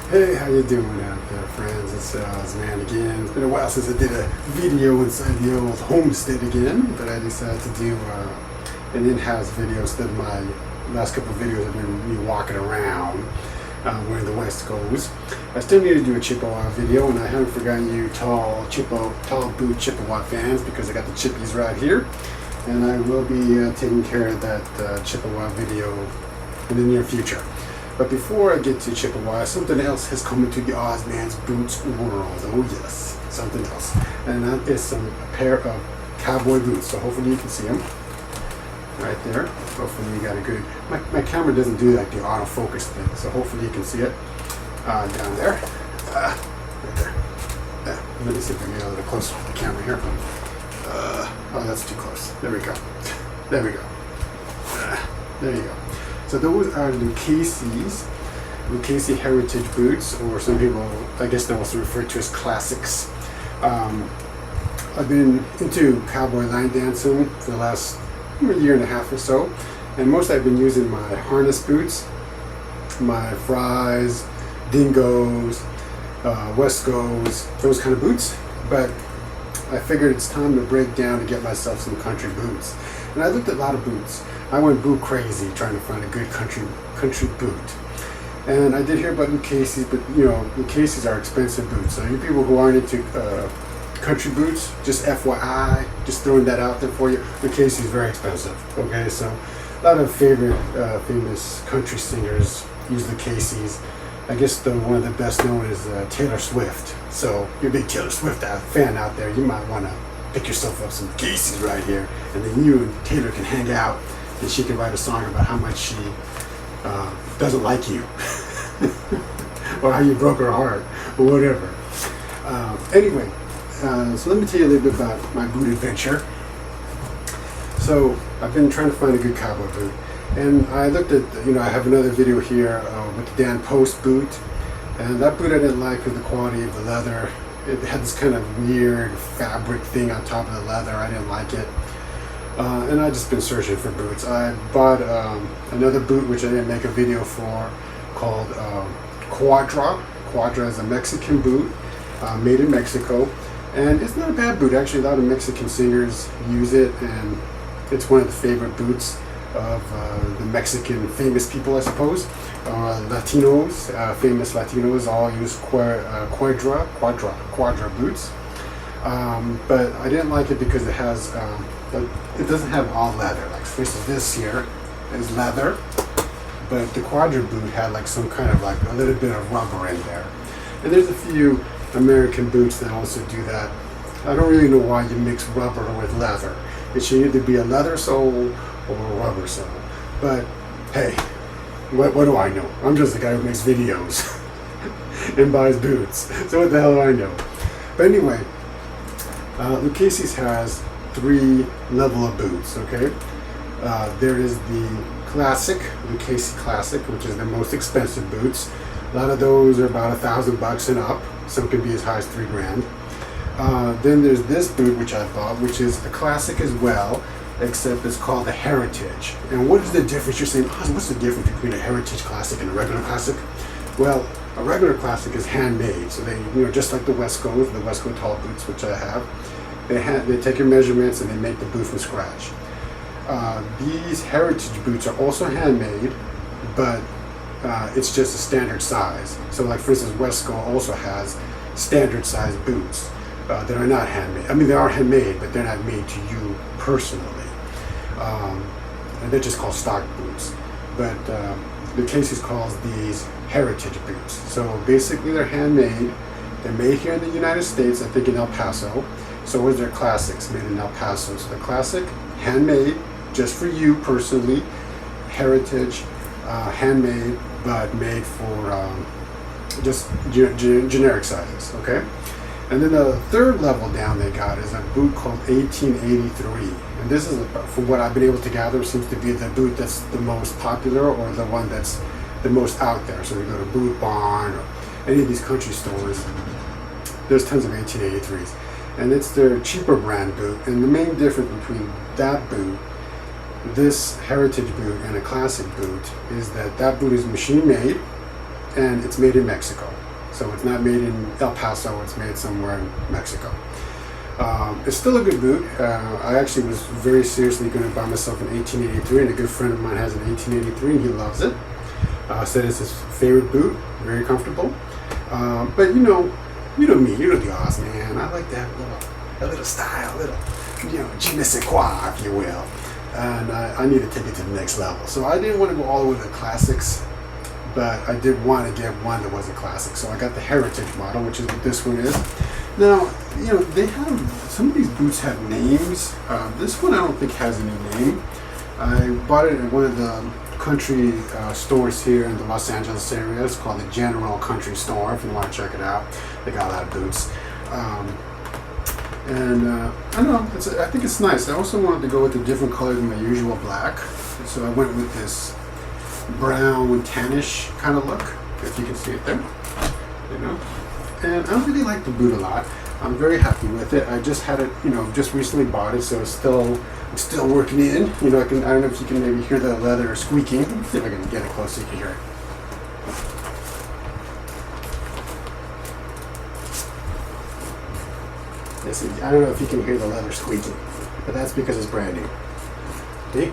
Hey, how you doing out there, friends? It's man again. It's been a while since I did a video inside the old homestead again, but I decided to do an in-house video instead of my last couple of videos have been me walking around where the West goes. I still need to do a Chippewa video, and I haven't forgotten you tall boot Chippewa fans, because I got the Chippies right here, and I will be taking care of that Chippewa video in the near future. But before I get to Chippewa, something else has come into the Ozman's Boots world. Oh yes, something else. And that is a pair of cowboy boots. So hopefully you can see them. Right there. Hopefully you got a good... My camera doesn't do like the autofocus thing, so hopefully you can see it. Down there. Right there. Let me see if I can get a little closer with the camera here. Oh, that's too close. There we go. There we go. There you go. So those are Lucchese heritage boots, or some people, I guess they also refer to as classics. I've been into cowboy line dancing for the last year and a half or so, and most I've been using my harness boots, my Fries, Dingos, Wescos, those kind of boots. But I figured it's time to break down and get myself some country boots. And I looked at a lot of boots. I went boot crazy trying to find a good country boot. And I did hear about Lucchese's, but you know, Lucchese's are expensive boots. So you people who aren't into country boots, just FYI, just throwing that out there for you, Lucchese's is very expensive. Okay, so a lot of famous country singers use Lucchese's. I guess one of the best known is Taylor Swift. So you're a big Taylor Swift fan out there, you might want to pick yourself up some Lucchese's right here, and then you and Taylor can hang out, and she can write a song about how much she doesn't like you, or how you broke her heart, or whatever. Anyway, so let me tell you a little bit about my boot adventure. So I've been trying to find a good cowboy boot, and I looked at, I have another video here with the Dan Post boot, and that boot I didn't like because the quality of the leather. It had this kind of weird fabric thing on top of the leather. I didn't like it. And I just been searching for boots. I bought another boot, which I didn't make a video for, called Quadra. Quadra is a Mexican boot made in Mexico. And it's not a bad boot. Actually, a lot of Mexican singers use it, and it's one of the favorite boots of the Mexican famous people, I suppose. Latinos, famous Latinos all use Quadra boots. But I didn't like it because it has, it doesn't have all leather. Like for instance, this here is leather, but the Quadra boot had like some kind of like a little bit of rubber in there. And there's a few American boots that also do that. I don't really know why you mix rubber with leather. It should either be a leather sole or a rubber sole. But hey, what do I know? I'm just a guy who makes videos and buys boots. So what the hell do I know? But anyway, Lucchese's has 3 level of boots, okay? There is the classic, Lucchese Classic, which is the most expensive boots. A lot of those are about $1,000 and up. Some could be as high as $3 grand. Then there's this boot, which I bought, which is a classic as well, except it's called the Heritage. And what is the difference? You're saying, oh, what's the difference between a Heritage Classic and a regular Classic? Well, a regular Classic is handmade, so they, just like the Wesco tall boots, which I have, they take your measurements and they make the boot from scratch. These Heritage boots are also handmade, but it's just a standard size. So like for instance, Wesco also has standard size boots that are not handmade. I mean, they are handmade, but they're not made to you personally. And they're just called stock boots. But Lucchese calls these heritage boots. So basically they're handmade. They're made here in the United States, I think in El Paso. So is their classics made in El Paso. So the classic, handmade, just for you personally. Heritage, handmade, but made for just generic sizes, okay? And then the 3rd level down they got is a boot called 1883. And this is, from what I've been able to gather, seems to be the boot that's the most popular, or the one that's the most out there. So we go to Boot Barn or any of these country stores, there's tons of 1883s. And it's their cheaper brand boot. And the main difference between that boot, this heritage boot, and a classic boot is that that boot is machine made, and it's made in Mexico. So it's not made in El Paso, it's made somewhere in Mexico. It's still a good boot. I actually was very seriously going to buy myself an 1883, and a good friend of mine has an 1883 and he loves it. Said it's his favorite boot, very comfortable. But you know me, you know the Oz man. I like to have a little style, a little, je ne sais quoi, if you will. And I need to take it to the next level. So I didn't want to go all the way to the classics, but I did want to get one that was a classic. So I got the Heritage model, which is what this one is. Now, they have, some of these boots have names. This one I don't think has any name. I bought it at one of the country stores here in the Los Angeles area. It's called the General Country Store, if you want to check it out. They got a lot of boots. I don't know, I think it's nice. I also wanted to go with a different color than my usual black. So I went with this brown tannish kind of look, if you can see it there. And I really like the boot a lot. I'm very happy with it. I just had it, just recently bought it, so it's still working in. I don't know if you can maybe hear the leather squeaking. Let me see if I can get it close so you can hear it. Yes, I don't know if you can hear the leather squeaking, but that's because it's brand new. See?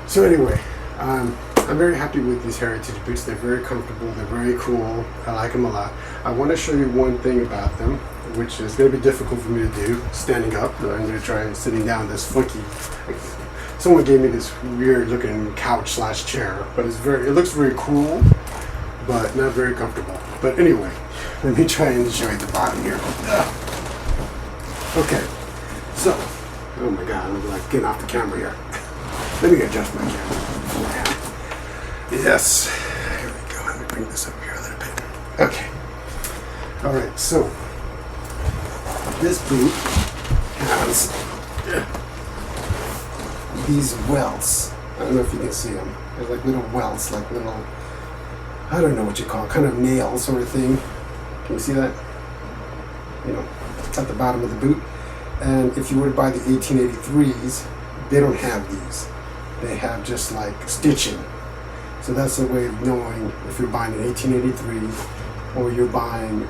So anyway, I'm very happy with these Heritage boots. They're very comfortable. They're very cool. I like them a lot. I want to show you one thing about them, which is going to be difficult for me to do standing up. I'm going to try sitting down this funky. Someone gave me this weird looking couch / chair, but it looks very cool, but not very comfortable. But anyway, let me try and show you the bottom here. Okay, so, oh my God, I'm like getting off the camera here. Let me adjust my camera. Yes, here we go. Let me bring this up here a little bit. Okay. All right, so this boot has these welts. I don't know if you can see them. They're like little welts, like little, I don't know what you call it, kind of nail sort of thing. Can you see that? At the bottom of the boot. And if you were to buy the 1883s, they don't have these. They have just like stitching. So that's a way of knowing if you're buying an 1883 or you're buying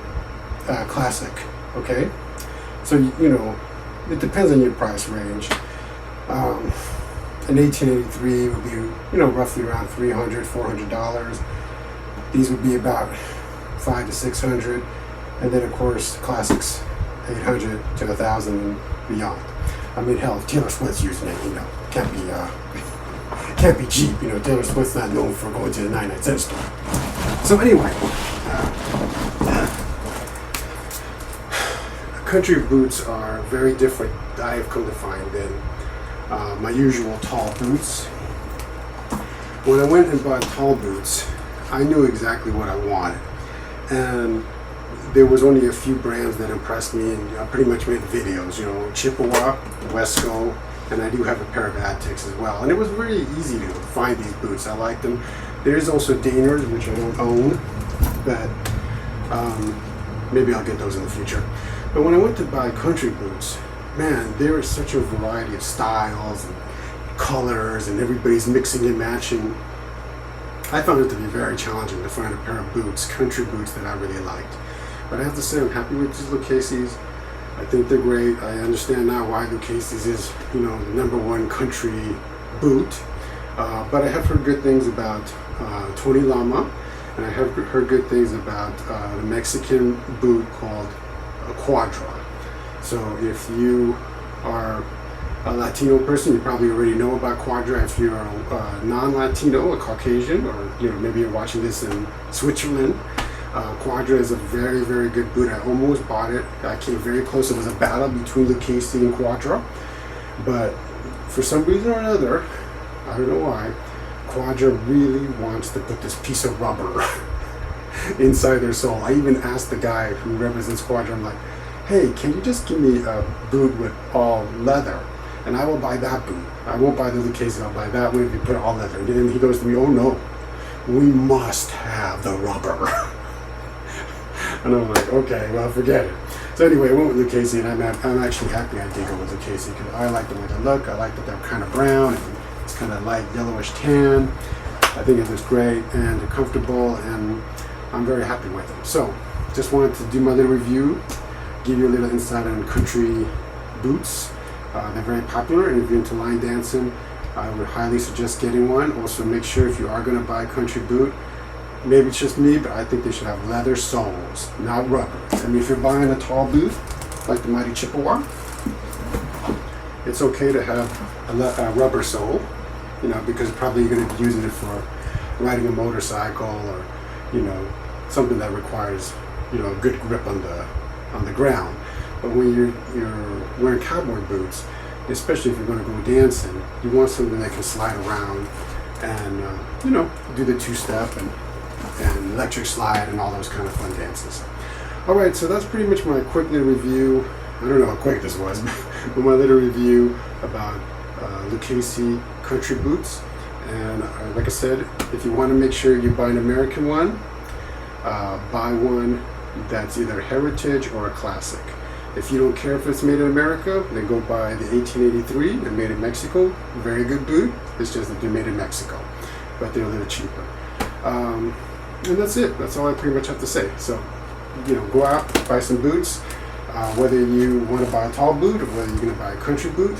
a classic, okay? So, it depends on your price range. An 1883 would be, roughly around $300, $400. These would be about $500 to $600. And then, of course, classics, $800 to $1,000 and beyond. I mean, hell, if Taylor Swift's using it, can't be cheap. Taylor Swift's not known for going to the 99-cent store. So anyway, country boots are very different, I have come to find, than my usual tall boots. When I went and bought tall boots, I knew exactly what I wanted. And there was only a few brands that impressed me, and I pretty much made videos, Chippewa, Wesco, and I do have a pair of Aztecs as well. And it was really easy to find these boots. I like them. There's also Daners, which I don't own, but maybe I'll get those in the future. But when I went to buy country boots, man, there is such a variety of styles and colors, and everybody's mixing and matching. I found it to be very challenging to find a pair of boots, country boots, that I really liked. But I have to say, I'm happy with these Lucchese's. I think they're great. I understand now why Lucchese's is, the #1 country boot. But I have heard good things about Tony Lama, and I have heard good things about the Mexican boot called a Quadra. So if you are a Latino person, you probably already know about Quadra. If you're a non-Latino, a Caucasian, or maybe you're watching this in Switzerland, Quadra is a very, very good boot. I almost bought it. I came very close. It was a battle between Lucchese and Quadra, but for some reason or another, I don't know why, Quadra really wants to put this piece of rubber inside their sole. I even asked the guy who represents Quadra, I'm like, hey, can you just give me a boot with all leather? And I will buy that boot. I won't buy the Lucchese, I'll buy that one if you put all leather. And then he goes to me, oh no, we must have the rubber. And I'm like, okay, well, forget it. So anyway, I went with Lucchese, and I'm actually happy I did go with Lucchese, because I like the way they look. I like that they're kind of brown, and it's kind of light yellowish tan. I think it looks great and they're comfortable, and I'm very happy with them. So just wanted to do my little review, give you a little insight on country boots. They're very popular, and if you're into line dancing, I would highly suggest getting one. Also, make sure if you are going to buy a country boot, maybe it's just me, but I think they should have leather soles, not rubber. I mean, if you're buying a tall boot, like the Mighty Chippewa, it's okay to have a rubber sole, you know, because probably you're going to be using it for riding a motorcycle, or, you know, something that requires, you know, a good grip on the ground. But when you're wearing cowboy boots, especially if you're going to go dancing, you want something that can slide around and, you know, do the two-step and electric slide and all those kind of fun dances. All right, so that's pretty much my quick little review. I don't know how quick this was, but my little review about Lucchese country boots. And like I said, if you want to make sure you buy an American one, buy one that's either heritage or a classic. If you don't care if it's made in America, then go buy the 1883 and made in Mexico. Very good boot. It's just that they're made in Mexico, but they're a little cheaper. And that's it. That's all I pretty much have to say. So, you know, go out, buy some boots. Whether you want to buy a tall boot or whether you're going to buy a country boot,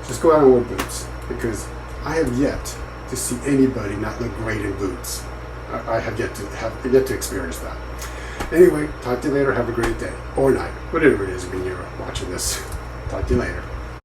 just go out and wear boots, because I have yet to see anybody not look great in boots. I have yet to experience that. Anyway, talk to you later. Have a great day or night, whatever it is when you're watching this. Talk to you later.